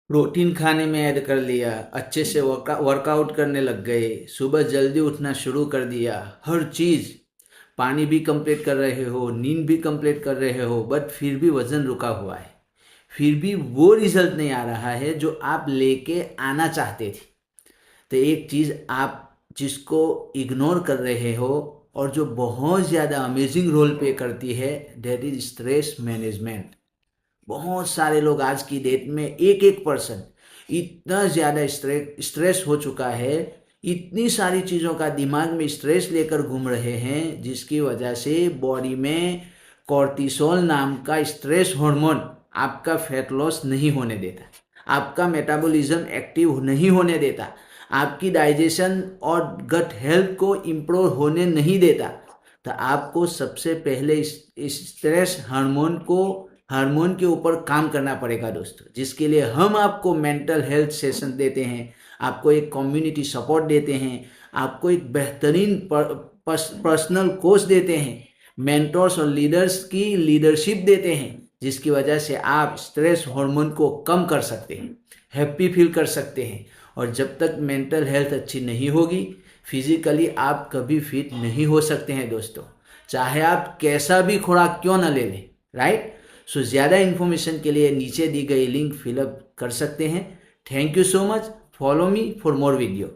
Protein खाने में add कर लिया, अच्छे से वर्कआउट करने लग गए, सुबह जल्दी उठना शुरू कर दिया, हर चीज़, पानी भी कंप्लीट कर रहे हो, नींद भी कंप्लीट कर रहे हो, बट फिर भी वज़न रुका हुआ है, फिर भी वो रिजल्ट नहीं आ रहा है जो आप लेके आना चाहते थे। तो एक चीज़ आप जिसको इग्नोर कर रहे हो और जो बहुत ज़्यादा अमेजिंग रोल प्ले करती है, दैट इज स्ट्रेस मैनेजमेंट। बहुत सारे लोग आज की डेट में एक एक पर्सन इतना ज़्यादा स्ट्रेस हो चुका है, इतनी सारी चीज़ों का दिमाग में स्ट्रेस लेकर घूम रहे हैं, जिसकी वजह से बॉडी में कॉर्टिसोल नाम का स्ट्रेस हार्मोन आपका फैट लॉस नहीं होने देता, आपका मेटाबॉलिज्म एक्टिव नहीं होने देता, आपकी डाइजेशन और गट हेल्थ को इम्प्रूव होने नहीं देता। तो आपको सबसे पहले इस स्ट्रेस हार्मोन के ऊपर काम करना पड़ेगा दोस्तों, जिसके लिए हम आपको मेंटल हेल्थ सेशन देते हैं, आपको एक कम्युनिटी सपोर्ट देते हैं, आपको एक बेहतरीन पर्सनल कोच देते हैं, मेंटर्स और लीडर्स की लीडरशिप देते हैं, जिसकी वजह से आप स्ट्रेस हार्मोन को कम कर सकते हैं, हैप्पी फील कर सकते हैं। और जब तक मेंटल हेल्थ अच्छी नहीं होगी, फिजिकली आप कभी फिट नहीं हो सकते हैं दोस्तों, चाहे आप कैसा भी खुराक क्यों ना ले लें, राइट। सो ज़्यादा इन्फॉर्मेशन के लिए नीचे दी गई लिंक फिलअप कर सकते हैं। Thank you so much, follow me for more video.